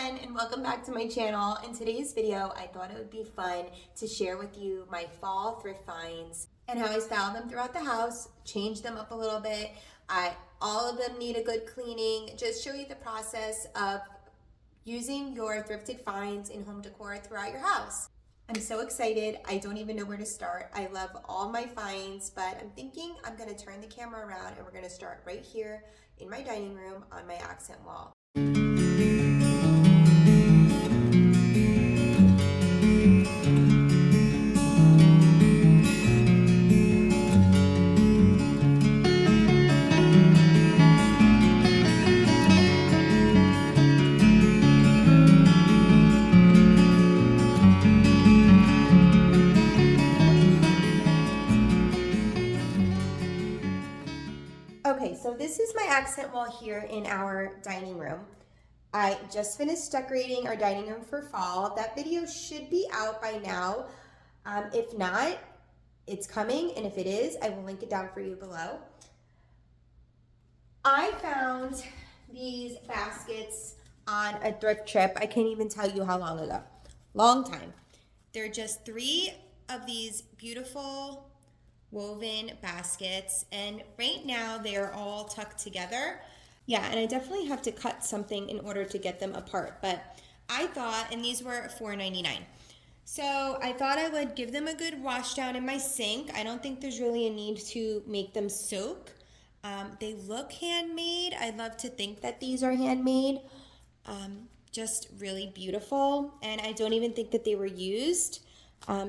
everyone, and welcome back to my channel. In today's video, I thought it would be fun to share with you my fall thrift finds and how I style them throughout the house, change them up a little bit. All of them need a good cleaning, just show you the process of using your thrifted finds in home decor throughout your house. I'm so excited. I don't even know where to start. I love all my finds, but I'm thinking I'm gonna turn the camera around and we're gonna start right here in my dining room on my accent wall. Okay, so this is my accent wall here in our dining room. I just finished decorating our dining room for fall. That video should be out by now. If not, it's coming, and if it is, I will link it down for you below. I found these baskets on a thrift trip. I can't even tell you how long ago. Long time. They're just 3 of these beautiful woven baskets, and right now they are all tucked together. Yeah, and I definitely have to cut something in order to get them apart, but I thought, and these were $4.99. So I thought I would give them a good wash down in my sink. I don't think there's really a need to make them soak. They look handmade. I love to think that these are handmade. Just really beautiful, and I don't even think that they were used.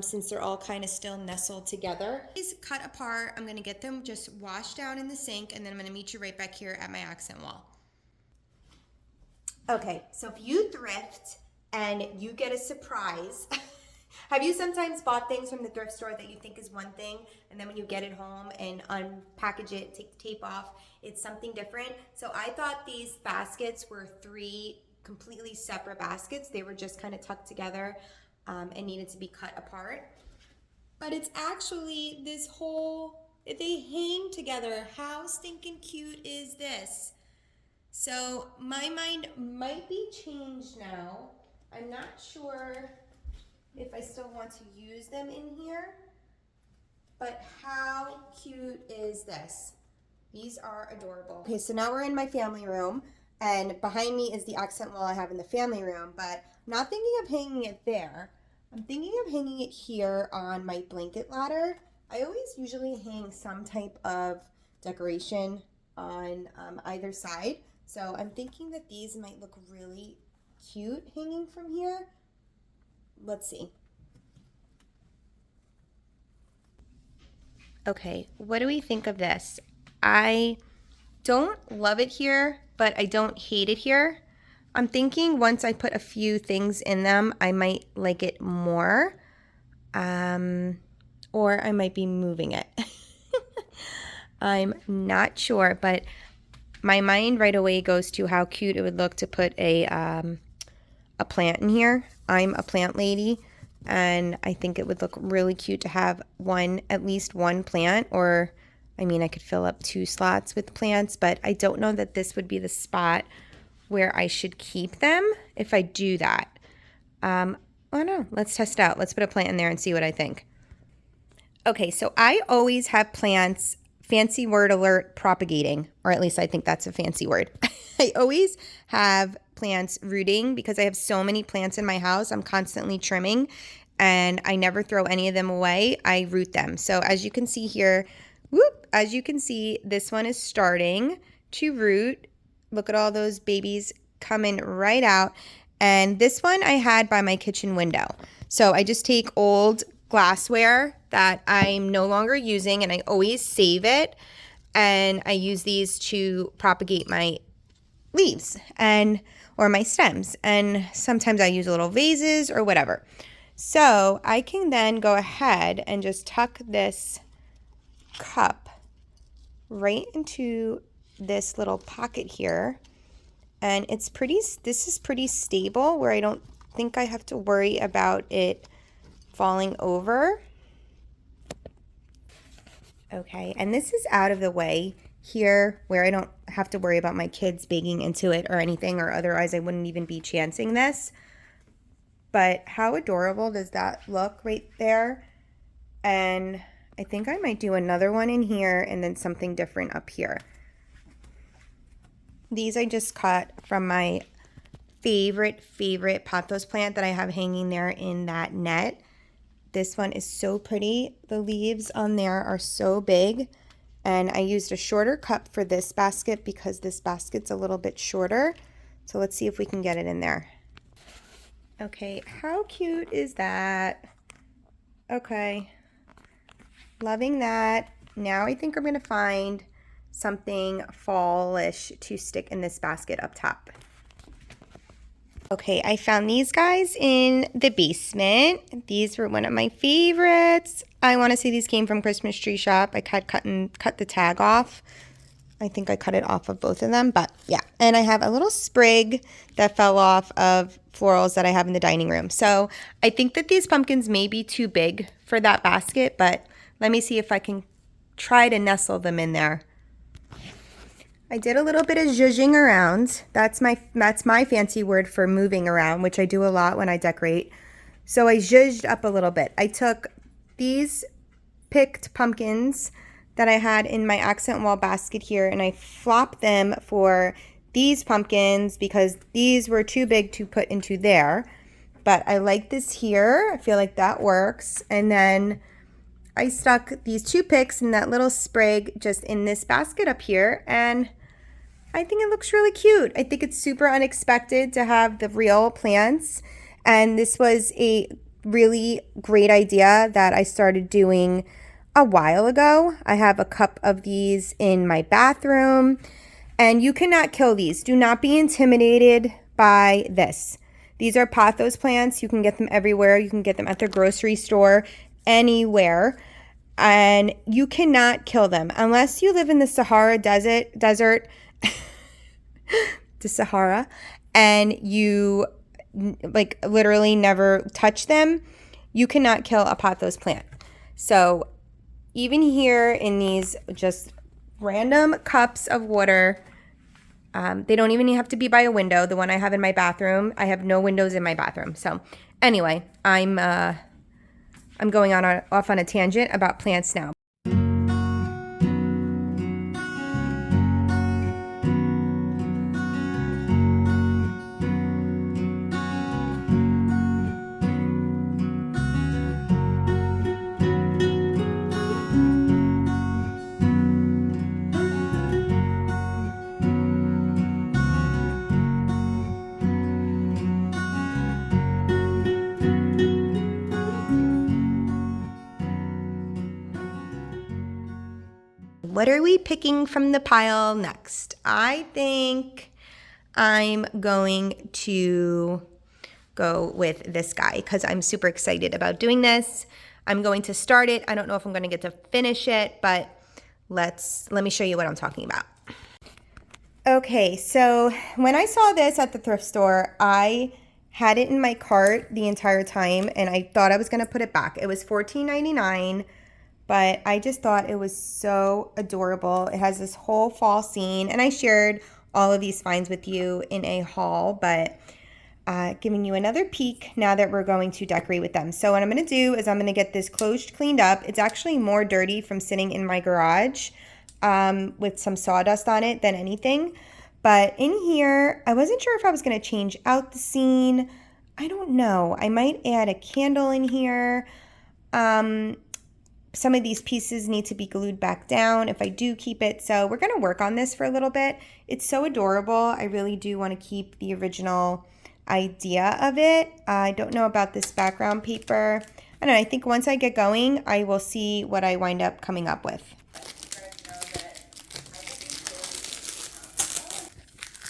Since they're all kind of still nestled together. These cut apart. I'm going to get them just washed down in the sink, and then I'm going to meet you right back here at my accent wall. Okay, so if you thrift and you get a surprise, have you sometimes bought things from the thrift store that you think is one thing, and then when you get it home and unpackage it, take the tape off, it's something different? So I thought these baskets were 3 completely separate baskets. They were just kind of tucked together. And needed to be cut apart. But it's actually this whole, they hang together. How stinking cute is this? So my mind might be changed now. I'm not sure if I still want to use them in here, but how cute is this? These are adorable. Okay, so now we're in my family room, and behind me is the accent wall I have in the family room, but I'm not thinking of hanging it there. I'm thinking of hanging it here on my blanket ladder. I always usually hang some type of decoration on either side. So I'm thinking that these might look really cute hanging from here. Let's see. Okay, what do we think of this? I don't love it here, but I don't hate it here. I'm thinking once I put a few things in them, I might like it more, or I might be moving it. I'm not sure, but my mind right away goes to how cute it would look to put a plant in here. I'm a plant lady, and I think it would look really cute to have at least one plant, or I mean, I could fill up 2 slots with plants, but I don't know that this would be the spot where I should keep them if I do that. I don't know. Let's test it out. Let's put a plant in there and see what I think. Okay, so I always have plants, fancy word alert, propagating, or at least I think that's a fancy word. I always have plants rooting because I have so many plants in my house. I'm constantly trimming, and I never throw any of them away. I root them. So as you can see here, as you can see, this one is starting to root. Look at all those babies coming right out. And this one I had by my kitchen window. So I just take old glassware that I'm no longer using, and I always save it. And I use these to propagate my leaves or my stems. And sometimes I use little vases or whatever. So I can then go ahead and just tuck this cup right into this little pocket here, and this is pretty stable where I don't think I have to worry about it falling over. Okay, and this is out of the way here where I don't have to worry about my kids baking into it or anything, or otherwise I wouldn't even be chancing this. But how adorable does that look right there? And I think I might do another one in here and then something different up here. These I just cut from my favorite pothos plant that I have hanging there in that net. This one is so pretty. The leaves on there are so big. And I used a shorter cup for this basket because this basket's a little bit shorter. So let's see if we can get it in there. Okay, how cute is that? Okay, loving that. Now I think I'm gonna find something fallish to stick in this basket up top. Okay, I found these guys in the basement. These were one of my favorites. I want to say these came from Christmas Tree Shop. I cut the tag off. I think I cut it off of both of them, but yeah. And I have a little sprig that fell off of florals that I have in the dining room. So I think that these pumpkins may be too big for that basket, but let me see if I can try to nestle them in there. I did a little bit of zhuzhing around. That's my fancy word for moving around, which I do a lot when I decorate. So I zhuzhed up a little bit. I took these picked pumpkins that I had in my accent wall basket here, and I flopped them for these pumpkins because these were too big to put into there. But I like this here. I feel like that works. And then I stuck these two picks and that little sprig just in this basket up here, and I think it looks really cute. I think it's super unexpected to have the real plants, and this was a really great idea that I started doing a while ago. I have a cup of these in my bathroom, and you cannot kill these. Do not be intimidated by this. These are pothos plants. You can get them everywhere. You can get them at the grocery store, anywhere. And you cannot kill them unless you live in the Sahara desert, the Sahara, and you like literally never touch them. You cannot kill a pothos plant. So even here in these just random cups of water, they don't even have to be by a window. The one I have in my bathroom, I have no windows in my bathroom. So anyway, I'm going off on a tangent about plants now. What are we picking from the pile next? I think I'm going to go with this guy because I'm super excited about doing this. I'm going to start it. I don't know if I'm going to get to finish it, but let me show you what I'm talking about. Okay, so when I saw this at the thrift store, I had it in my cart the entire time, and I thought I was going to put it back. It was $14.99. But I just thought it was so adorable. It has this whole fall scene, and I shared all of these finds with you in a haul, but giving you another peek now that we're going to decorate with them. So what I'm going to do is I'm going to get this cloche cleaned up. It's actually more dirty from sitting in my garage with some sawdust on it than anything. But in here, I wasn't sure if I was going to change out the scene. I don't know. I might add a candle in here. Some of these pieces need to be glued back down if I do keep it. So we're going to work on this for a little bit. It's so adorable. I really do want to keep the original idea of it. I don't know about this background paper. I don't know. I think once I get going, I will see what I wind up coming up with.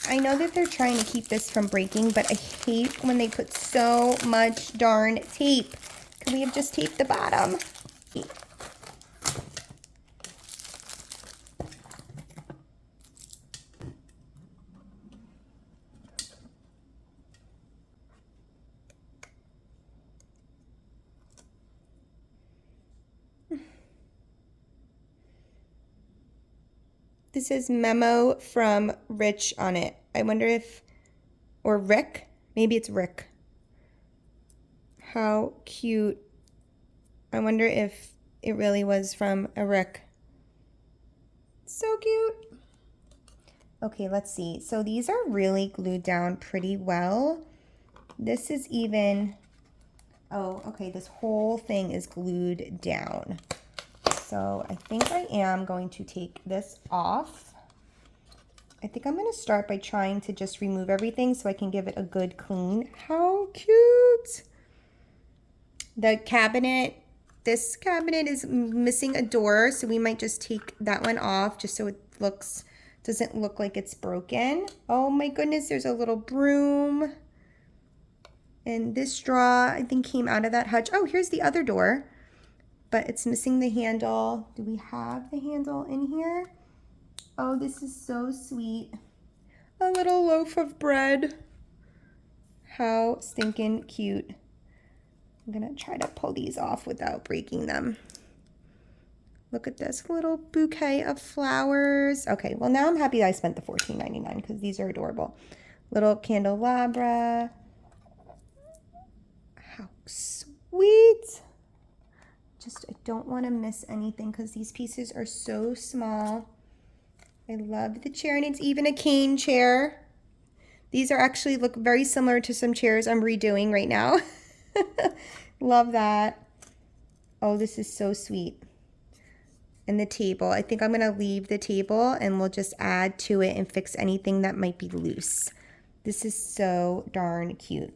I know that they're trying to keep this from breaking, but I hate when they put so much darn tape. Could we have just taped the bottom? This says memo from Rich on it. I wonder if, or Rick, maybe it's Rick. How cute. I wonder if it really was from a Rick. So cute. Okay, let's see. So these are really glued down pretty well. This is even, oh, okay, this whole thing is glued down. So I think I am going to take this off. I think I'm going to start by trying to just remove everything so I can give it a good clean. How cute! The cabinet, this cabinet is missing a door, so we might just take that one off just so it doesn't look like it's broken. Oh my goodness, there's a little broom. And this straw, I think, came out of that hutch. Oh, here's the other door, but it's missing the handle. Do we have the handle in here? Oh, this is so sweet. A little loaf of bread. How stinking cute. I'm gonna try to pull these off without breaking them. Look at this little bouquet of flowers. Okay, well now I'm happy that I spent the $14.99 because these are adorable. Little candelabra. How sweet. Just, I don't want to miss anything because these pieces are so small. I love the chair, and it's even a cane chair. These are actually look very similar to some chairs I'm redoing right now. Love that. Oh, this is so sweet. And the table, I think I'm going to leave the table and we'll just add to it and fix anything that might be loose. This is so darn cute.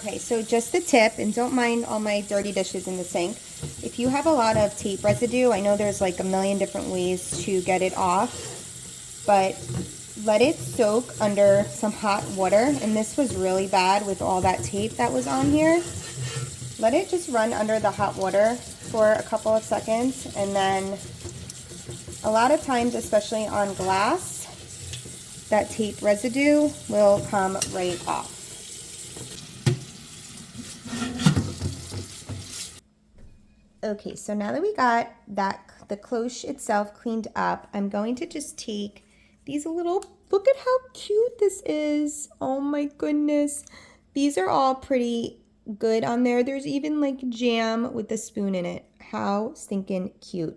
Okay, so just the tip, and don't mind all my dirty dishes in the sink. If you have a lot of tape residue, I know there's like a million different ways to get it off, but let it soak under some hot water. And this was really bad with all that tape that was on here. Let it just run under the hot water for a couple of seconds, and then a lot of times, especially on glass, that tape residue will come right off. Okay, so now that we got the cloche itself cleaned up, I'm going to just take these little, look at how cute this is. Oh my goodness. These are all pretty good on there. There's even like jam with the spoon in it. How stinking cute.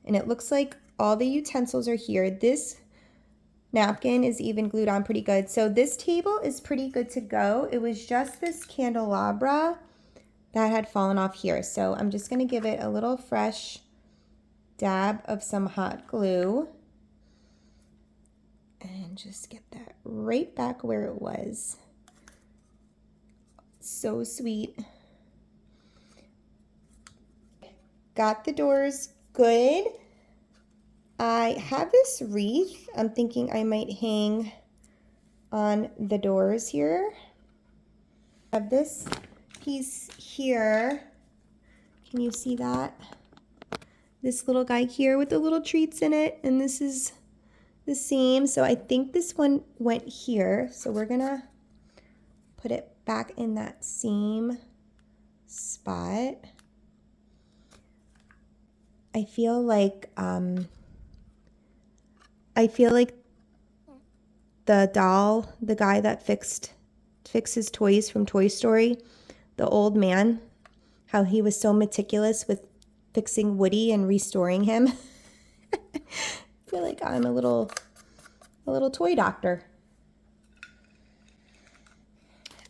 And it looks like all the utensils are here. This napkin is even glued on pretty good. So this table is pretty good to go. It was just this candelabra that had fallen off here. So I'm just gonna give it a little fresh dab of some hot glue and just get that right back where it was. So sweet. Got the doors good. I have this wreath I'm thinking I might hang on the doors here. I have this piece here. Can you see that? This little guy here with the little treats in it, and this is the same. So I think this one went here. So we're gonna put it back in that same spot. I feel like the doll, the guy that fixes toys from Toy Story, the old man, how he was so meticulous with fixing Woody and restoring him. I feel like I'm a little toy doctor.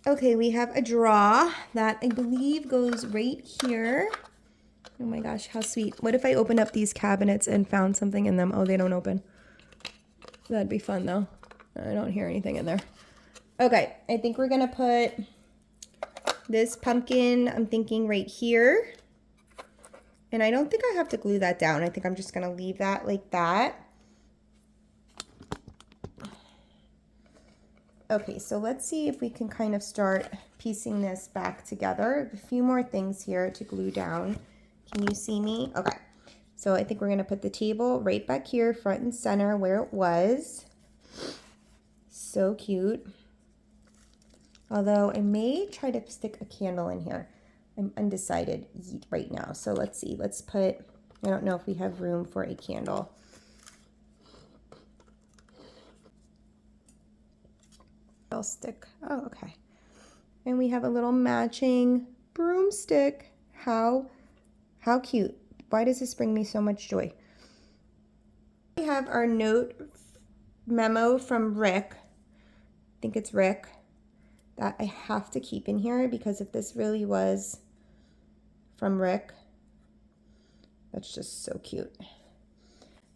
Okay, we have a drawer that I believe goes right here. Oh my gosh, how sweet. What if I opened up these cabinets and found something in them? Oh, they don't open. That'd be fun though. I don't hear anything in there. Okay, I think we're gonna put this pumpkin, I'm thinking right here. And I don't think I have to glue that down. I think I'm just gonna leave that like that. Okay, so let's see if we can kind of start piecing this back together. A few more things here to glue down. Can you see me? Okay, so I think we're gonna put the table right back here, front and center where it was. so cute. Although I may try to stick a candle in here. I'm undecided right now. So let's see. Let's put, I don't know if we have room for a candle. I'll stick, oh, okay. And we have a little matching broomstick. How cute. Why does this bring me so much joy? We have our note memo from Rick. I think it's Rick. That I have to keep in here because if this really was from Rick, that's just so cute.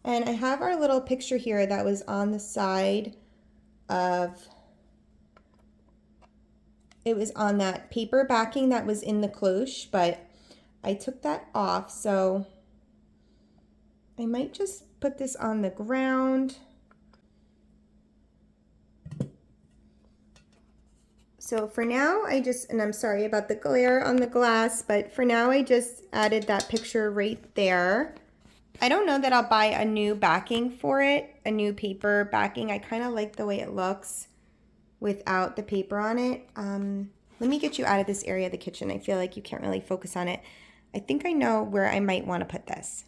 And I have our little picture here that was on the side of, it was on that paper backing that was in the cloche, but I took that off, so I might just put this on the ground. So for now, and I'm sorry about the glare on the glass, but for now I just added that picture right there. I don't know that I'll buy a new backing for it, a new paper backing. I kind of like the way it looks without the paper on it. Let me get you out of this area of the kitchen. I feel like you can't really focus on it. I think I know where I might want to put this.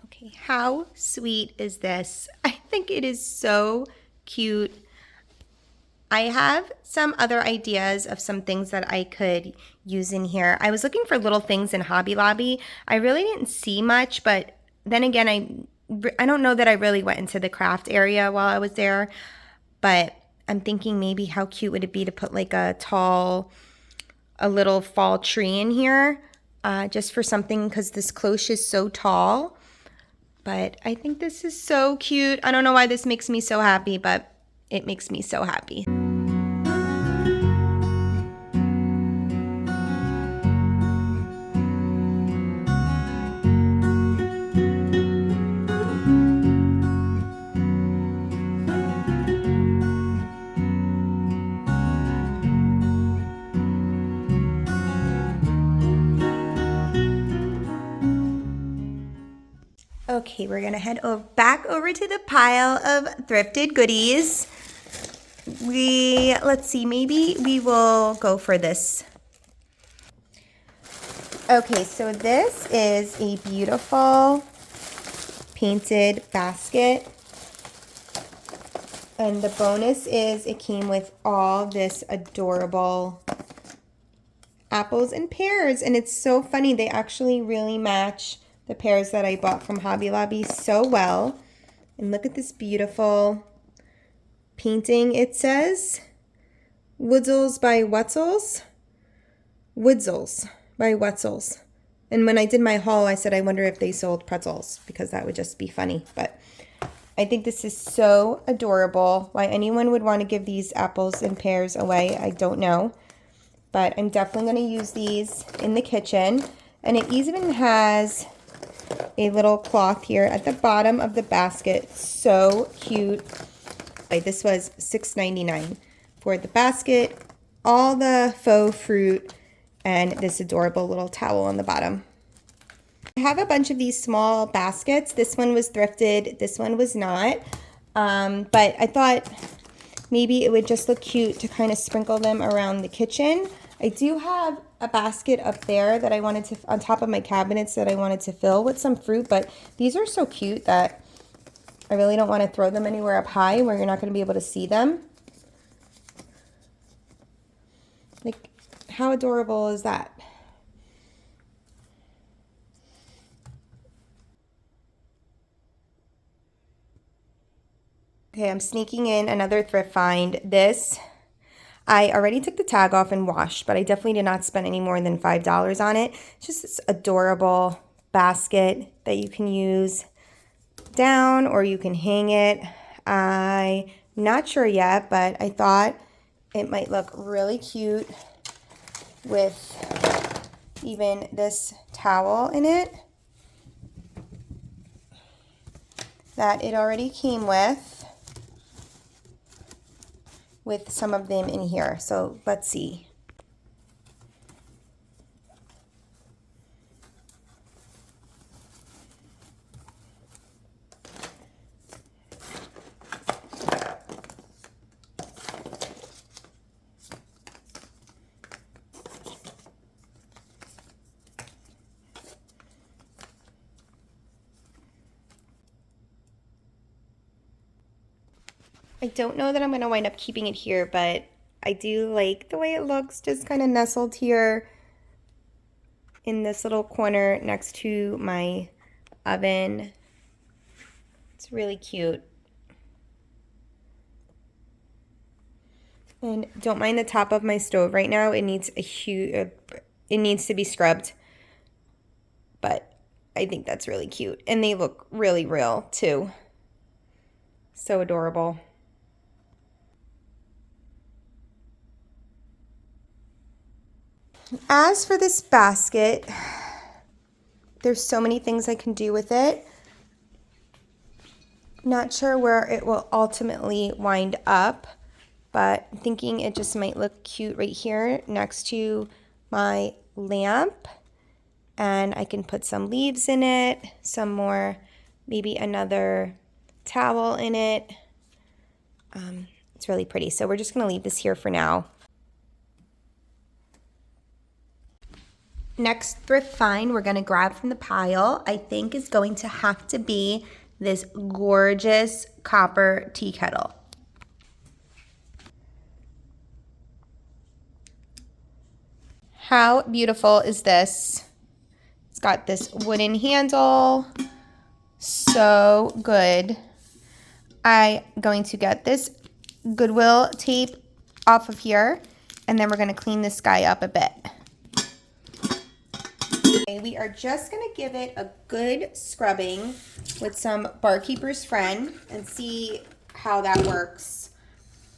Okay, how sweet is this? I think it is so cute. I have some other ideas of some things that I could use in here. I was looking for little things in Hobby Lobby. I really didn't see much, but then again, I don't know that I really went into the craft area while I was there, but I'm thinking maybe how cute would it be to put like a little fall tree in here, just for something, because this cloche is so tall. But I think this is so cute. I don't know why this makes me so happy, but it makes me so happy. Okay, we're gonna head back over to the pile of thrifted goodies. Let's see, maybe we will go for this. Okay, so this is a beautiful painted basket. And the bonus is it came with all this adorable apples and pears. And it's so funny, they actually really match the pears that I bought from Hobby Lobby so well. And look at this beautiful painting. It says Woodzels by Wetzel's. Woodzels by Wetzel's. And when I did my haul, I said I wonder if they sold pretzels, because that would just be funny. But I think this is so adorable. Why anyone would want to give these apples and pears away, I don't know. But I'm definitely going to use these in the kitchen. And it even has a little cloth here at the bottom of the basket. So cute. This was $6.99 for the basket, all the faux fruit, and this adorable little towel on the bottom. I have a bunch of these small baskets. This one was thrifted. This one was not. But I thought maybe it would just look cute to kind of sprinkle them around the kitchen. I do have a basket up there that I wanted to, on top of my cabinets, that I wanted to fill with some fruit, but these are so cute that I really don't want to throw them anywhere up high where you're not going to be able to see them. Like, how adorable is that? Okay, I'm sneaking in another thrift find. This, I already took the tag off and washed, but I definitely did not spend any more than $5 on it. It's just this adorable basket that you can use down or you can hang it. I'm not sure yet, but I thought it might look really cute with even this towel in it that it already came with some of them in here. So let's see. I don't know that I'm going to wind up keeping it here, but I do like the way it looks, just kind of nestled here in this little corner next to my oven. It's really cute. And don't mind the top of my stove right now. It needs it needs to be scrubbed. But I think that's really cute. And they look really real too. So adorable. As for this basket, there's so many things I can do with it. Not sure where it will ultimately wind up, but I'm thinking it just might look cute right here next to my lamp. And I can put some leaves in it, some more, maybe another towel in it. It's really pretty. So we're just going to leave this here for now. Next thrift find we're going to grab from the pile, I think, is going to have to be this gorgeous copper tea kettle. How beautiful is this? It's got this wooden handle. So good. I'm going to get this Goodwill tape off of here, and then we're going to clean this guy up a bit. Okay, we are just going to give it a good scrubbing with some Barkeeper's Friend and see how that works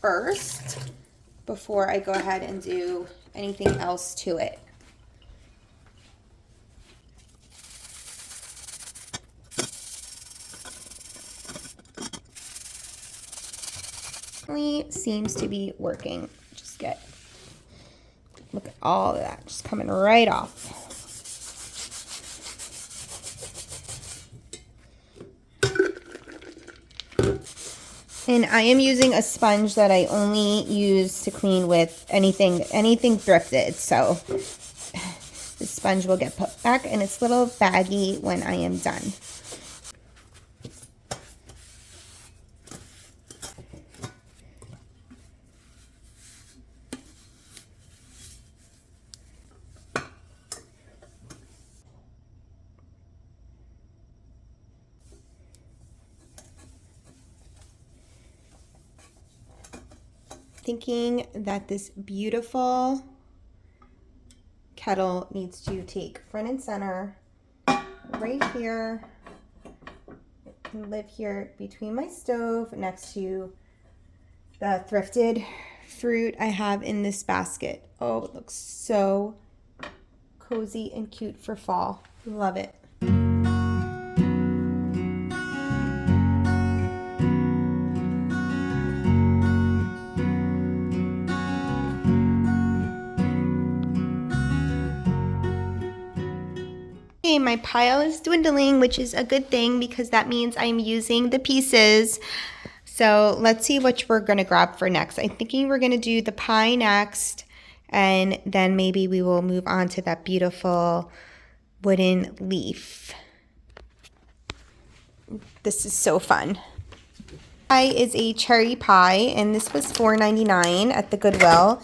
first before I go ahead and do anything else to it. Seems to be working. Just look at all of that just coming right off. And I am using a sponge that I only use to clean with anything thrifted. So the sponge will get put back in its little baggie when I am done. Thinking that this beautiful kettle needs to take front and center right here and live here between my stove next to the thrifted fruit I have in this basket. Oh, it looks so cozy and cute for fall. Love it. Okay, my pile is dwindling, which is a good thing because that means I'm using the pieces. So let's see which we're going to grab for next. I'm thinking we're going to do the pie next, and then maybe we will move on to that beautiful wooden leaf. This is so fun. Pie is a cherry pie, and this was $4.99 at the Goodwill.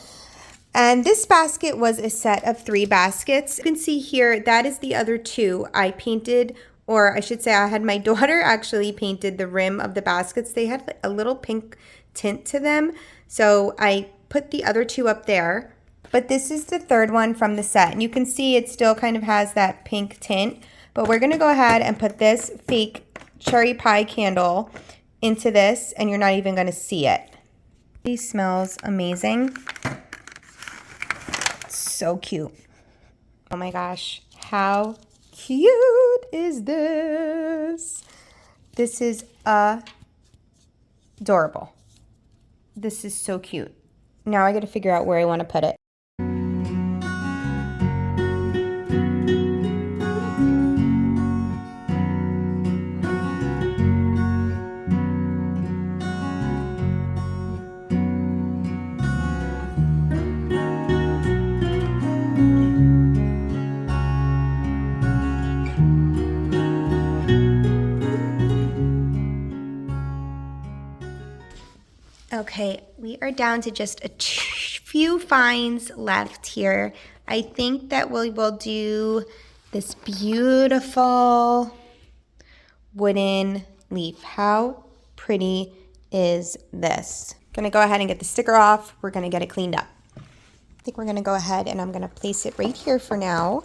And this basket was a set of 3 baskets. You can see here, that is the other 2. I painted, or I should say I had my daughter actually painted the rim of the baskets. They had a little pink tint to them. So I put the other 2 up there. But this is the 3rd one from the set. And you can see it still kind of has that pink tint. But we're going to go ahead and put this fake cherry pie candle into this, and you're not even going to see it. It smells amazing. So cute. Oh my gosh, how cute is this? This is adorable. This is so cute. Now I got to figure out where I want to put it. Okay, we are down to just a few finds left here. I think that we will do this beautiful wooden leaf. How pretty is this? Gonna go ahead and get the sticker off. We're gonna get it cleaned up. I think we're gonna go ahead and I'm gonna place it right here for now.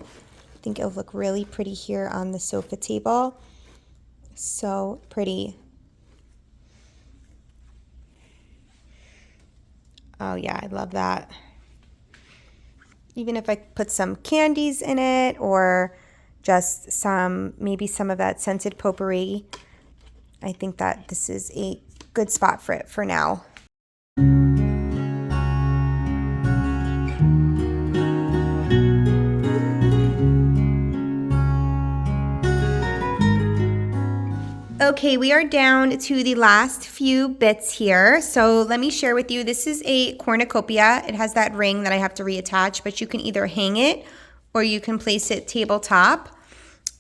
I think it'll look really pretty here on the sofa table. So pretty. Oh yeah, I love that. Even if I put some candies in it or just maybe some of that scented potpourri, I think that this is a good spot for it for now. Okay, we are down to the last few bits here. So let me share with you, this is a cornucopia. It has that ring that I have to reattach, but you can either hang it or you can place it tabletop.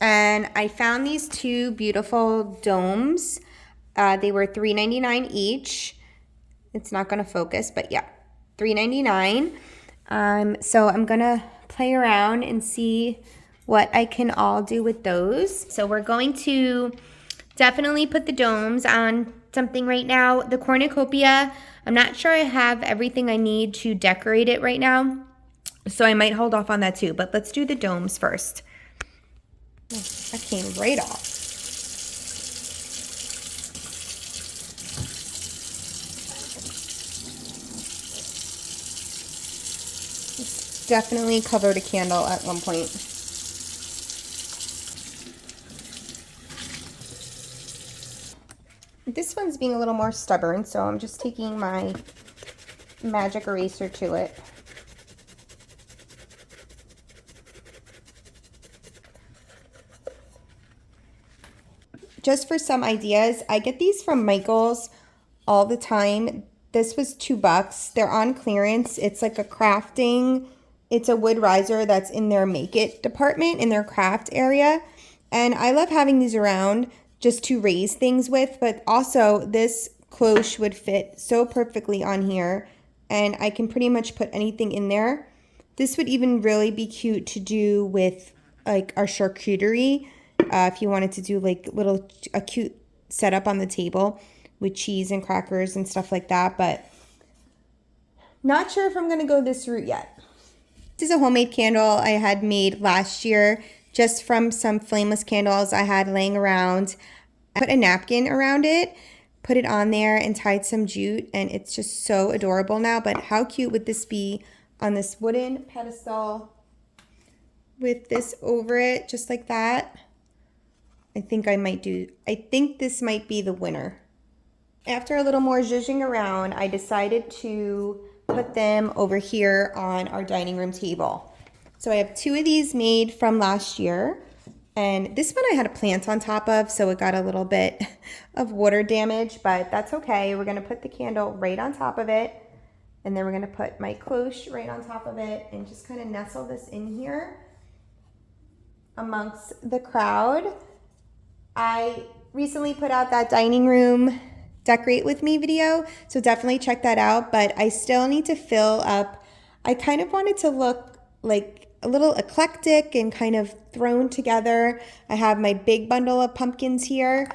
And I found these two beautiful domes. They were $3.99 each. It's not gonna focus, but yeah, $3.99. So I'm gonna play around and see what I can all do with those. So we're going to definitely put the domes on something right now. The cornucopia, I'm not sure I have everything I need to decorate it right now, so I might hold off on that too, but let's do the domes first. Oh, that came right off. It's definitely covered a candle at one point. This one's being a little more stubborn, so I'm just taking my magic eraser to it. Just for some ideas, I get these from Michael's all the time. This was $2. They're on clearance. It's like a crafting, it's a wood riser that's in their make it department, in their craft area. And I love having these around just to raise things with, but also this cloche would fit so perfectly on here, and I can pretty much put anything in there. This would even really be cute to do with like our charcuterie, if you wanted to do like a cute setup on the table with cheese and crackers and stuff like that, but not sure if I'm gonna go this route yet. This is a homemade candle I had made last year just from some flameless candles I had laying around. I put a napkin around it, put it on there, and tied some jute, and it's just so adorable now. But how cute would this be on this wooden pedestal with this over it, just like that? I think this might be the winner. After a little more zhuzhing around, I decided to put them over here on our dining room table. So I have two of these made from last year, and this one I had a plant on top of, so it got a little bit of water damage, but that's okay. We're gonna put the candle right on top of it, and then we're gonna put my cloche right on top of it and just kind of nestle this in here amongst the crowd. I recently put out that dining room decorate with me video, so definitely check that out, but I still need to fill up. I kind of wanted to look like a little eclectic and kind of thrown together. I have my big bundle of pumpkins here,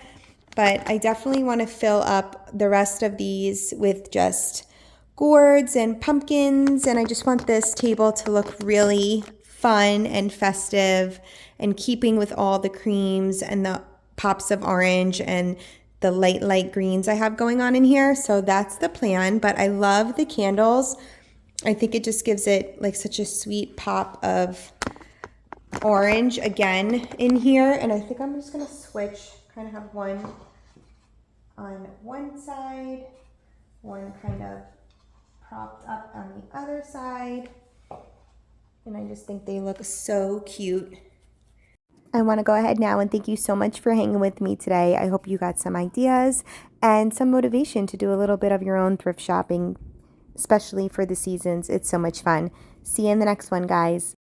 but I definitely want to fill up the rest of these with just gourds and pumpkins, and I just want this table to look really fun and festive and keeping with all the creams and the pops of orange and the light greens I have going on in here. So that's the plan, but I love the candles. I think it just gives it like such a sweet pop of orange again in here. And I think I'm just gonna switch, kind of have one on one side, one kind of propped up on the other side. And I just think they look so cute. I want to go ahead now and thank you so much for hanging with me today. I hope you got some ideas and some motivation to do a little bit of your own thrift shopping, especially for the seasons. It's so much fun. See you in the next one, guys.